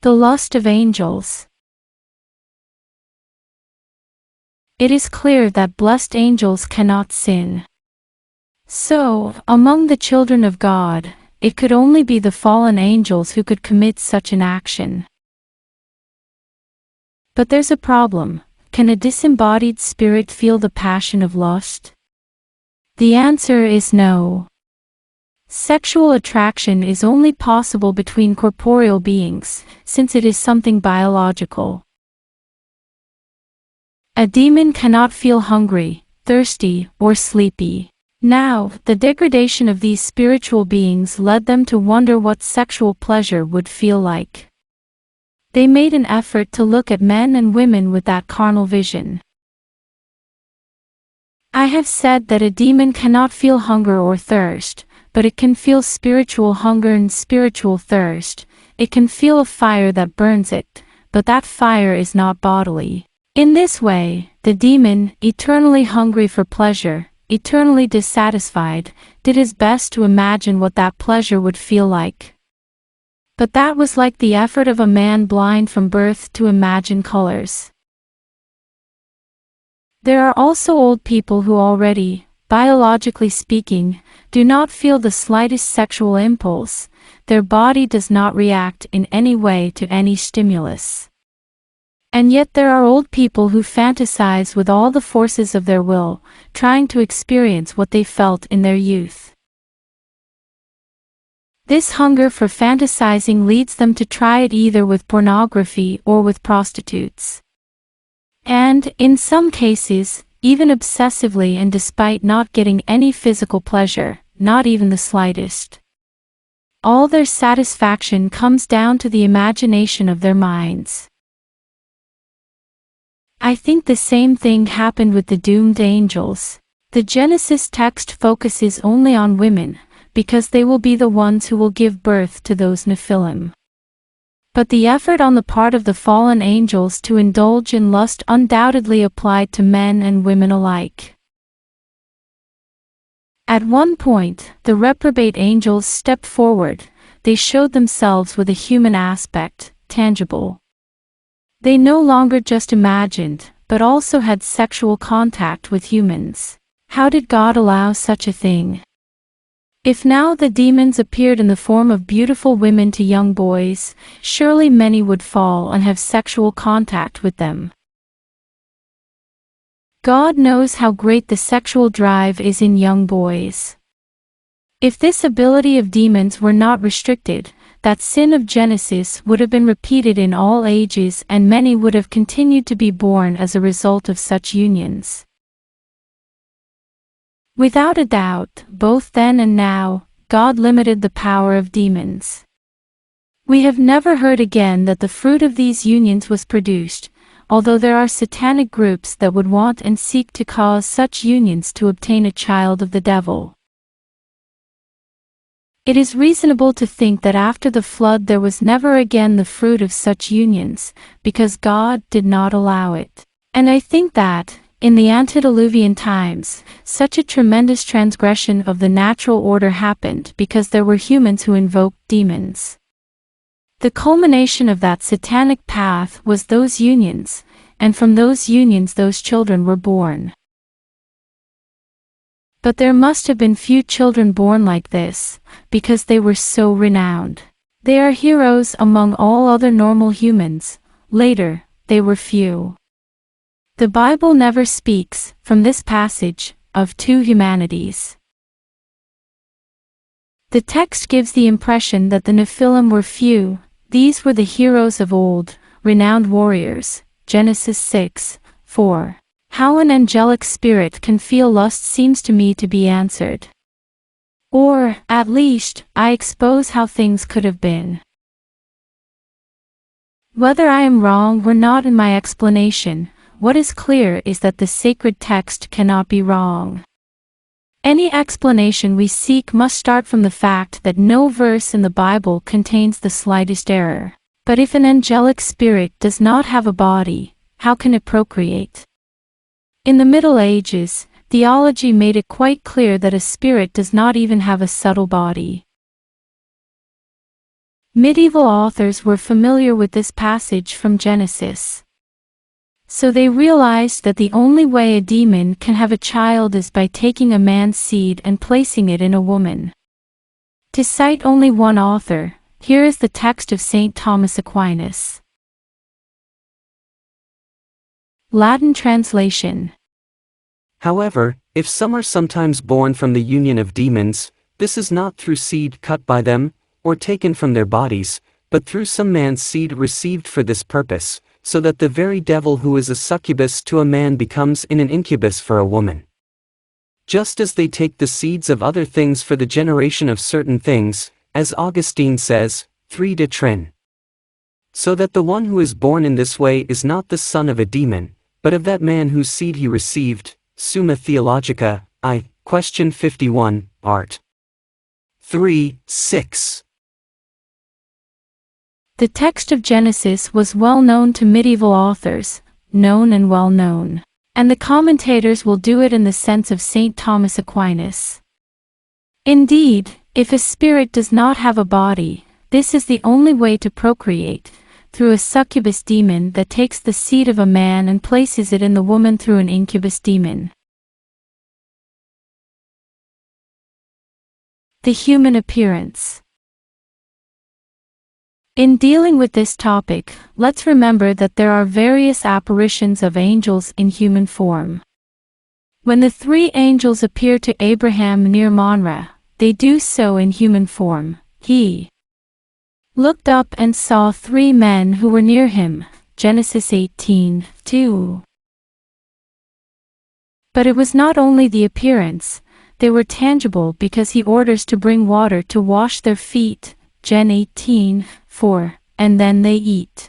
The lust of angels. It is clear that blessed angels cannot sin. So, among the children of God, it could only be the fallen angels who could commit such an action. But there's a problem. Can a disembodied spirit feel the passion of lust? The answer is no. Sexual attraction is only possible between corporeal beings, since it is something biological. A demon cannot feel hungry, thirsty, or sleepy. Now, the degradation of these spiritual beings led them to wonder what sexual pleasure would feel like. They made an effort to look at men and women with that carnal vision. I have said that a demon cannot feel hunger or thirst, but it can feel spiritual hunger and spiritual thirst. It can feel a fire that burns it, but that fire is not bodily. In this way, the demon, eternally hungry for pleasure, eternally dissatisfied, did his best to imagine what that pleasure would feel like. But that was like the effort of a man blind from birth to imagine colors. There are also old people who already, biologically speaking, do not feel the slightest sexual impulse. Their body does not react in any way to any stimulus. And yet there are old people who fantasize with all the forces of their will, trying to experience what they felt in their youth. This hunger for fantasizing leads them to try it either with pornography or with prostitutes. And, in some cases, even obsessively, and despite not getting any physical pleasure, not even the slightest. All their satisfaction comes down to the imagination of their minds. I think the same thing happened with the doomed angels. The Genesis text focuses only on women, because they will be the ones who will give birth to those Nephilim. But the effort on the part of the fallen angels to indulge in lust undoubtedly applied to men and women alike. At one point, the reprobate angels stepped forward. They showed themselves with a human aspect, tangible. They no longer just imagined, but also had sexual contact with humans. How did God allow such a thing? If now the demons appeared in the form of beautiful women to young boys, surely many would fall and have sexual contact with them. God knows how great the sexual drive is in young boys. If this ability of demons were not restricted, that sin of Genesis would have been repeated in all ages, and many would have continued to be born as a result of such unions. Without a doubt, both then and now, God limited the power of demons. We have never heard again that the fruit of these unions was produced, although there are satanic groups that would want and seek to cause such unions to obtain a child of the devil. It is reasonable to think that after the flood there was never again the fruit of such unions, because God did not allow it. And I think that, in the antediluvian times, such a tremendous transgression of the natural order happened because there were humans who invoked demons. The culmination of that satanic path was those unions, and from those unions those children were born. But there must have been few children born like this, because they were so renowned. They are heroes among all other normal humans. Later, they were few. The Bible never speaks, from this passage, of two humanities. The text gives the impression that the Nephilim were few. These were the heroes of old, renowned warriors. Genesis 6:4. How an angelic spirit can feel lust seems to me to be answered. Or, at least, I expose how things could have been. Whether I am wrong or not in my explanation, what is clear is that the sacred text cannot be wrong. Any explanation we seek must start from the fact that no verse in the Bible contains the slightest error. But if an angelic spirit does not have a body, how can it procreate? In the Middle Ages, theology made it quite clear that a spirit does not even have a subtle body. Medieval authors were familiar with this passage from Genesis. So they realized that the only way a demon can have a child is by taking a man's seed and placing it in a woman. To cite only one author, here is the text of St. Thomas Aquinas. Latin translation. However, if some are sometimes born from the union of demons, this is not through seed cut by them, or taken from their bodies, but through some man's seed received for this purpose, so that the very devil who is a succubus to a man becomes an incubus for a woman. Just as they take the seeds of other things for the generation of certain things, as Augustine says, 3 de Trin. So that the one who is born in this way is not the son of a demon, but of that man whose seed he received. Summa Theologica, I, question 51, art. 3, 6. The text of Genesis was well known to medieval authors, known and well known. And the commentators will do it in the sense of St. Thomas Aquinas. Indeed, if a spirit does not have a body, this is the only way to procreate, through a succubus demon that takes the seed of a man and places it in the woman through an incubus demon. The human appearance. In dealing with this topic, let's remember that there are various apparitions of angels in human form. When the 3 angels appear to Abraham near Mamre, they do so in human form. He looked up and saw 3 men who were near him. Genesis 18:2. But it was not only the appearance, they were tangible because he orders to bring water to wash their feet. Gen 18:4, and then they eat.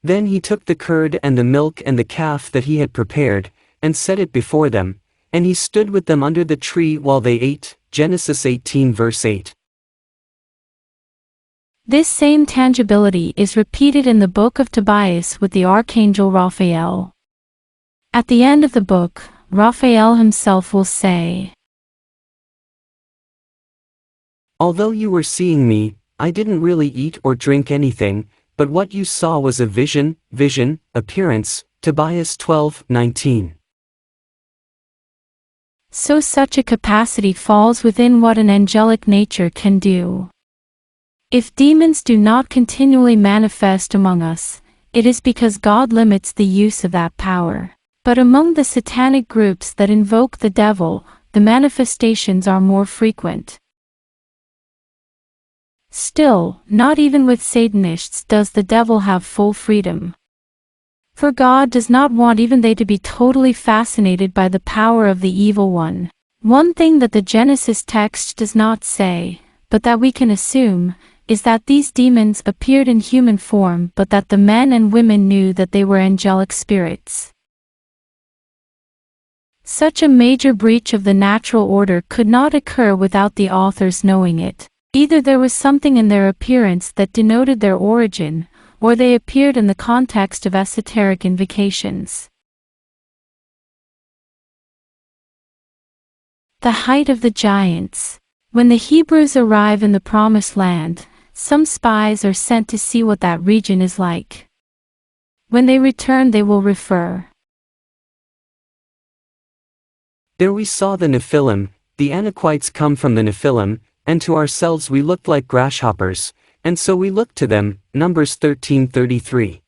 Then he took the curd and the milk and the calf that he had prepared, and set it before them, and he stood with them under the tree while they ate. Genesis 18 verse 8. This same tangibility is repeated in the book of Tobias with the archangel Raphael. At the end of the book, Raphael himself will say, Although you were seeing me, I didn't really eat or drink anything, but what you saw was a vision, appearance. Tobias 12:19. So such a capacity falls within what an angelic nature can do. If demons do not continually manifest among us, it is because God limits the use of that power. But among the satanic groups that invoke the devil, the manifestations are more frequent. Still, not even with Satanists does the devil have full freedom. For God does not want even they to be totally fascinated by the power of the evil one. One thing that the Genesis text does not say, but that we can assume, is that these demons appeared in human form but that the men and women knew that they were angelic spirits. Such a major breach of the natural order could not occur without the authors knowing it. Either there was something in their appearance that denoted their origin, or they appeared in the context of esoteric invocations. The height of the giants. When the Hebrews arrive in the Promised Land, some spies are sent to see what that region is like. When they return, they will refer. There we saw the Nephilim, the Enaquitas come from the Nephilim, and to ourselves we looked like grasshoppers, and so we looked to them. Numbers 13:33.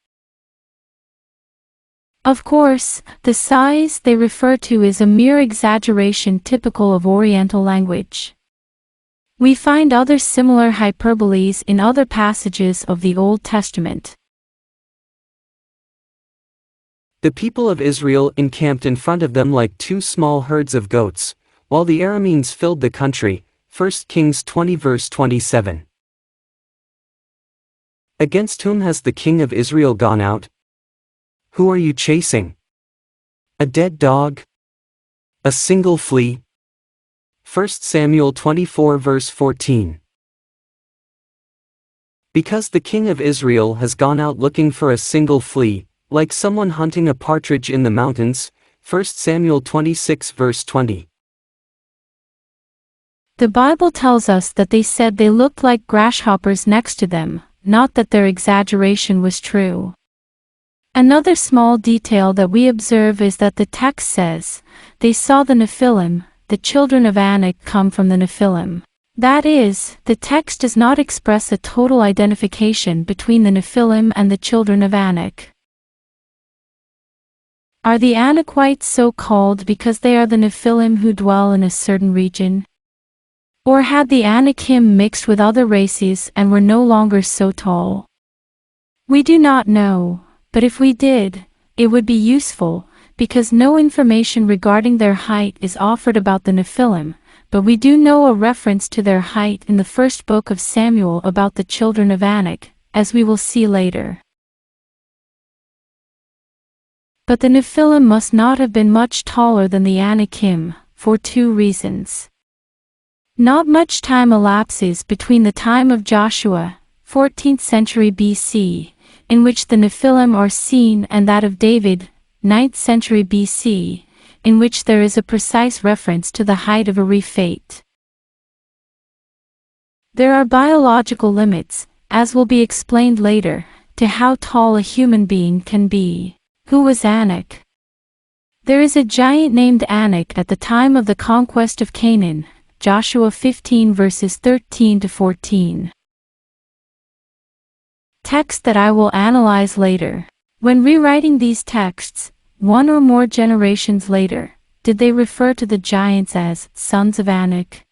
Of course, the size they refer to is a mere exaggeration typical of Oriental language. We find other similar hyperboles in other passages of the Old Testament. The people of Israel encamped in front of them like 2 small herds of goats, while the Arameans filled the country. 1 Kings 20 verse 27. Against whom has the king of Israel gone out? Who are you chasing? A dead dog? A single flea? 1 Samuel 24 verse 14. Because the king of Israel has gone out looking for a single flea, like someone hunting a partridge in the mountains. 1 Samuel 26 verse 20. The Bible tells us that they said they looked like grasshoppers next to them, not that their exaggeration was true. Another small detail that we observe is that the text says, they saw the Nephilim, the children of Anak come from the Nephilim. That is, the text does not express a total identification between the Nephilim and the children of Anak. Are the Enaquites so called because they are the Nephilim who dwell in a certain region? Or had the Anakim mixed with other races and were no longer so tall? We do not know, but if we did, it would be useful, because no information regarding their height is offered about the Nephilim, but we do know a reference to their height in the first book of Samuel about the children of Anak, as we will see later. But the Nephilim must not have been much taller than the Anakim, for two reasons. Not much time elapses between the time of Joshua, 14th century BC, in which the Nephilim are seen, and that of David, 9th century BC, in which there is a precise reference to the height of a Refaite. There are biological limits, as will be explained later, to how tall a human being can be. Who was Anak? There is a giant named Anak at the time of the conquest of Canaan, Joshua 15 verses 13 to 14. Text that I will analyze later. When rewriting these texts, one or more generations later, did they refer to the giants as sons of Anak?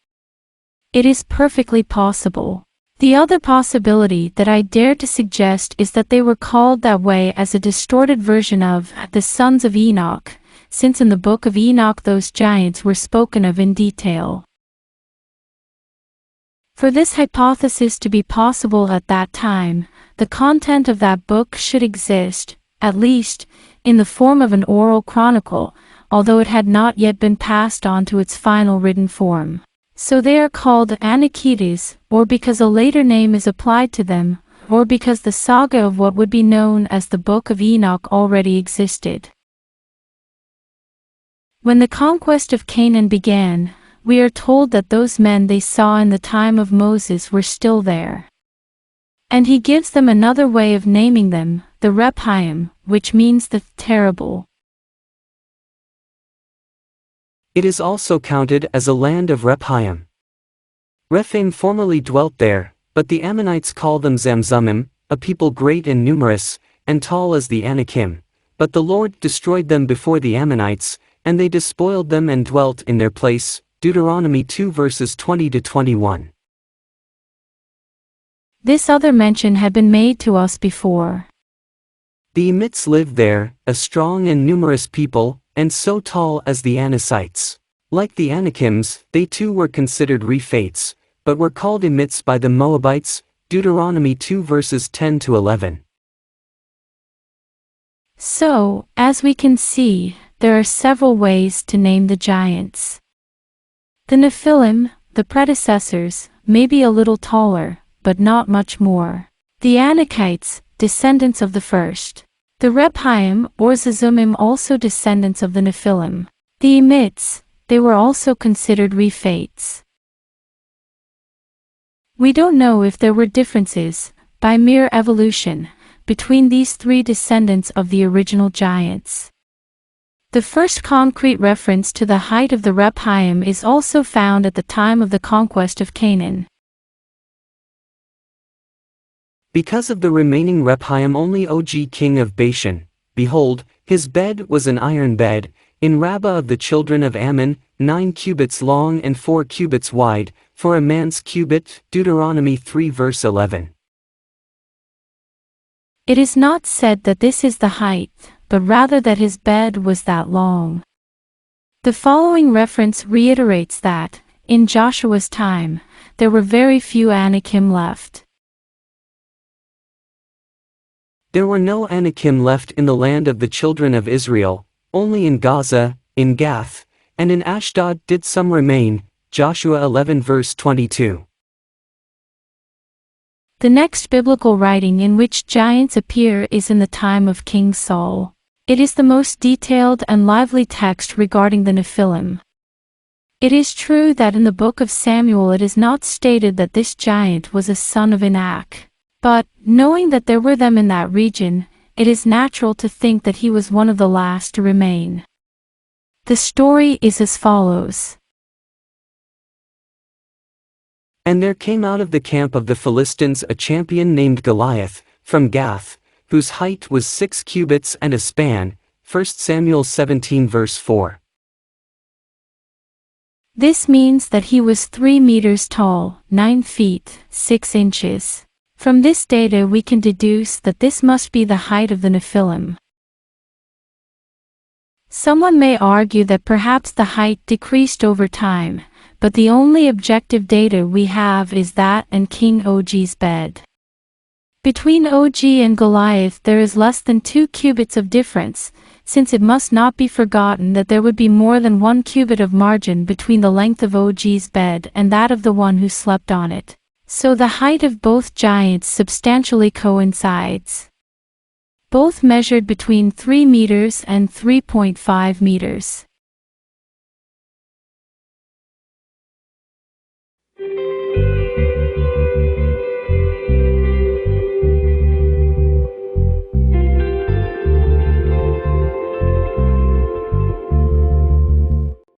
It is perfectly possible. The other possibility that I dare to suggest is that they were called that way as a distorted version of the sons of Enoch, since in the book of Enoch those giants were spoken of in detail. For this hypothesis to be possible at that time, the content of that book should exist, at least, in the form of an oral chronicle, although it had not yet been passed on to its final written form. So they are called Enaquitas, or because a later name is applied to them, or because the saga of what would be known as the Book of Enoch already existed. When the conquest of Canaan began, we are told that those men they saw in the time of Moses were still there. And he gives them another way of naming them, the Rephaim, which means the terrible. It is also counted as a land of Rephaim. Rephaim formerly dwelt there, but the Ammonites call them Zamzummim, a people great and numerous, and tall as the Anakim. But the Lord destroyed them before the Ammonites, and they despoiled them and dwelt in their place. Deuteronomy 2 verses 20 to 21. This other mention had been made to us before. The Emites lived there, a strong and numerous people, and so tall as the Anakites. Like the Anakims, they too were considered Rephaites, but were called Emites by the Moabites. Deuteronomy 2 verses 10 to 11. So, as we can see, there are several ways to name the giants. The Nephilim, the predecessors, may be a little taller, but not much more. The Anakites, descendants of the first. The Rephaim or Zamzummim, also descendants of the Nephilim. The Emites, they were also considered Rephaites. We don't know if there were differences, by mere evolution, between these three descendants of the original giants. The first concrete reference to the height of the Rephaim is also found at the time of the conquest of Canaan. Because of the remaining Rephaim only Og king of Bashan, behold, his bed was an iron bed, in Rabbah of the children of Ammon, 9 cubits long and 4 cubits wide, for a man's cubit. Deuteronomy 3 verse 11. It is not said that this is the height, but rather that his bed was that long. The following reference reiterates that, in Joshua's time, there were very few Anakim left. There were no Anakim left in the land of the children of Israel, only in Gaza, in Gath, and in Ashdod did some remain. Joshua 11 verse 22. The next biblical writing in which giants appear is in the time of King Saul. It is the most detailed and lively text regarding the Nephilim. It is true that in the book of Samuel it is not stated that this giant was a son of Enoch. But, knowing that there were them in that region, it is natural to think that he was one of the last to remain. The story is as follows. And there came out of the camp of the Philistines a champion named Goliath, from Gath, whose height was 6 cubits and a span. 1 Samuel 17 verse 4. This means that he was 3 meters tall, 9 feet, 6 inches. From this data we can deduce that this must be the height of the Nephilim. Someone may argue that perhaps the height decreased over time, but the only objective data we have is that and King Og's bed. Between Og and Goliath there is less than 2 cubits of difference, since it must not be forgotten that there would be more than 1 cubit of margin between the length of Og's bed and that of the one who slept on it. So the height of both giants substantially coincides. Both measured between 3 meters and 3.5 meters.